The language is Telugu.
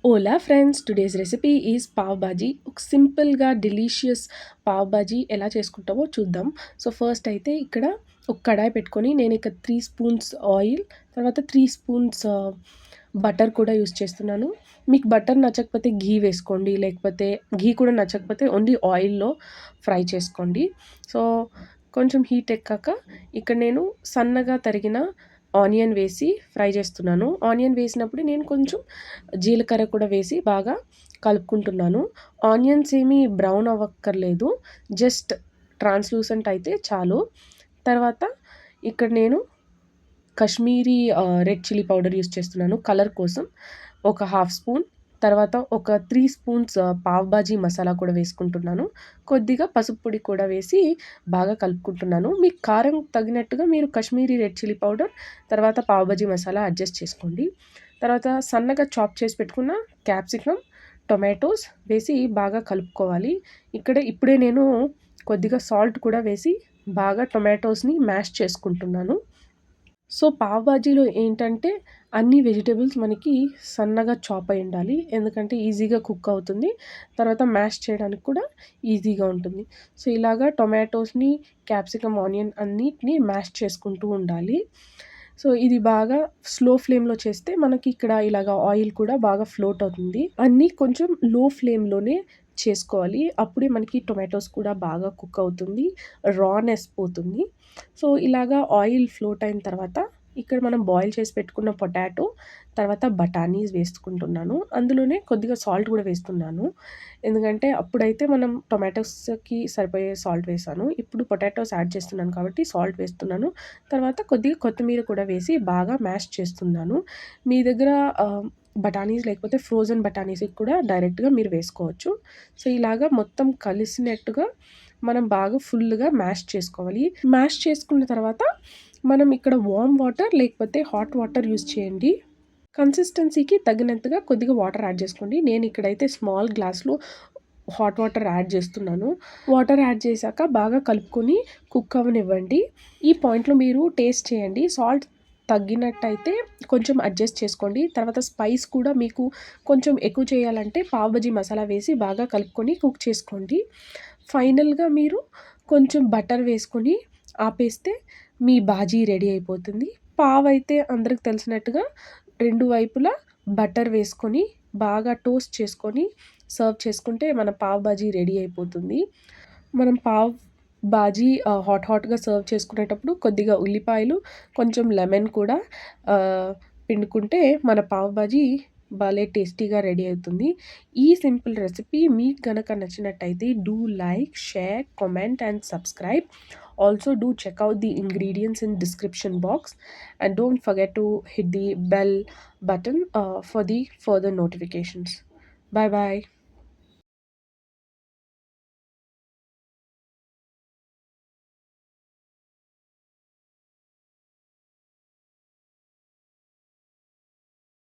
Ola friends, today's recipe is pav bhaji. ఒక సింపుల్‌గా డెలీషియస్ పావ్ బాజీ ఎలా చేసుకుంటామో చూద్దాం. సో, ఫస్ట్ అయితే ఇక్కడ ఒక కడాయి పెట్టుకొని నేను ఇక 3 స్పూన్స్ ఆయిల్, తర్వాత 3 స్పూన్స్ బటర్ కూడా యూజ్ చేస్తున్నాను. మీకు బటర్ నచ్చకపోతే ఘీ వేసుకోండి. లేకపోతే ఘీ కూడా నచ్చకపోతే ఓన్లీ ఆయిల్‌లో ఫ్రై చేసుకోండి. సో, కొంచెం హీట్ ఎక్కాక ఇక్కడ నేను సన్నగా తరిగిన ఆనియన్ వేసి ఫ్రై చేస్తున్నాను. ఆనియన్ వేసినప్పుడు నేను కొంచెం జీలకర్ర కూడా వేసి బాగా కలుపుకుంటున్నాను. ఆనియన్స్ ఏమి బ్రౌన్ అవ్వక్కర్లేదు. జస్ట్ ట్రాన్స్‌లూసెంట్ అయితే చాలు. తర్వాత ఇక్కడ నేను Kashmiri red chilli powder use చేస్తున్నాను కలర్ కోసం. ఒక హాఫ్ స్పూన్. తర్వాత ఒక 3 స్పూన్స్ పావ్ బాజీ మసాలా కూడా వేసుకుంటున్నాను. కొద్దిగా పసుపు పొడి కూడా వేసి బాగా కలుపుకుంటున్నాను. మీకు కారం తగినట్టుగా మీరు కశ్మీరీ రెడ్ చిల్లీ పౌడర్, తర్వాత పావ్ బాజీ మసాలా అడ్జస్ట్ చేసుకోండి. తర్వాత సన్నగా చాప్ చేసి పెట్టుకున్న క్యాప్సికమ్, టొమాటోస్ వేసి బాగా కలుపుకోవాలి. ఇప్పుడే నేను కొద్దిగా సాల్ట్ కూడా వేసి బాగా టొమాటోస్‌ని మ్యాష్ చేసుకుంటున్నాను. సో, పావ్ బాజీలో ఏంటంటే అన్ని వెజిటబుల్స్ మనకి సన్నగా చాప్ అయ్యి ఉండాలి. ఎందుకంటే ఈజీగా కుక్ అవుతుంది. తర్వాత మ్యాష్ చేయడానికి కూడా ఈజీగా ఉంటుంది. సో, ఇలాగా టొమాటోస్‌ని, క్యాప్సికమ్, ఆనియన్ అన్నిటిని మ్యాష్ చేసుకుంటూ ఉండాలి. సో, ఇది బాగా స్లో ఫ్లేమ్‌లో చేస్తే మనకి ఇక్కడ ఇలాగ ఆయిల్ కూడా బాగా ఫ్లోట్ అవుతుంది. అన్నీ కొంచెం లో ఫ్లేమ్‌లోనే చేసుకోవాలి. అప్పుడే మనకి టొమాటోస్ కూడా బాగా కుక్ అవుతుంది. రానెస్ పోతుంది. సో, ఇలాగా ఆయిల్ ఫ్లోట్ అయిన తర్వాత ఇక్కడ మనం బాయిల్ చేసి పెట్టుకున్న పొటాటో, తర్వాత బఠానీస్ వేసుకుంటున్నాను. అందులోనే కొద్దిగా సాల్ట్ కూడా వేస్తున్నాను. ఎందుకంటే అప్పుడైతే మనం టొమాటోస్‌కి సరిపోయే సాల్ట్ వేశాను. ఇప్పుడు పొటాటోస్ యాడ్ చేస్తున్నాను కాబట్టి సాల్ట్ వేస్తున్నాను. తర్వాత కొద్దిగా కొత్తిమీర కూడా వేసి బాగా మ్యాష్ చేస్తున్నాను. మీ దగ్గర బఠానీస్ లేకపోతే ఫ్రోజన్ బఠానీస్‌కి కూడా డైరెక్ట్‌గా మీరు వేసుకోవచ్చు. సో, ఇలాగా మొత్తం కలిసినట్టుగా మనం బాగా ఫుల్‌గా మ్యాష్ చేసుకోవాలి. మ్యాష్ చేసుకున్న తర్వాత మనం ఇక్కడ వార్మ్ వాటర్ లేకపోతే హాట్ వాటర్ యూజ్ చేయండి. కన్సిస్టెన్సీకి తగినంతగా కొద్దిగా వాటర్ యాడ్ చేసుకోండి. నేను ఇక్కడైతే స్మాల్ గ్లాస్‌లో హాట్ వాటర్ యాడ్ చేస్తున్నాను. వాటర్ యాడ్ చేశాక బాగా కలుపుకొని కుక్ అవ్వనివ్వండి. ఈ పాయింట్‌లో మీరు టేస్ట్ చేయండి. సాల్ట్ తగ్గినట్టయితే కొంచెం అడ్జస్ట్ చేసుకోండి. తర్వాత స్పైస్ కూడా మీకు కొంచెం ఎక్కువ చేయాలంటే పావ్ బాజీ మసాలా వేసి బాగా కలుపుకొని కుక్ చేసుకోండి. ఫైనల్‌గా మీరు కొంచెం బటర్ వేసుకొని ఆపేస్తే మీ బాజీ రెడీ అయిపోతుంది. పావ్ అయితే అందరికి తెలిసినట్టుగా 2 వైపులా బటర్ వేసుకొని బాగా టోస్ట్ చేసుకొని సర్వ్ చేసుకుంటే మన పావ్ బాజీ రెడీ అయిపోతుంది. మనం పావ్ బాజీ హాట్‌గా సర్వ్ చేసుకునేటప్పుడు కొద్దిగా ఉల్లిపాయలు, కొంచెం లెమన్ కూడా పిండుకుంటే మన పావ్ బాజీ భలే టేస్టీగా రెడీ అవుతుంది. ఈ సింపుల్ రెసిపీ మీకు గనక నచ్చినట్టయితే do like, share, comment and subscribe. Also do check out the ingredients in description box and don't forget to hit the bell button for the further notifications. Bye bye.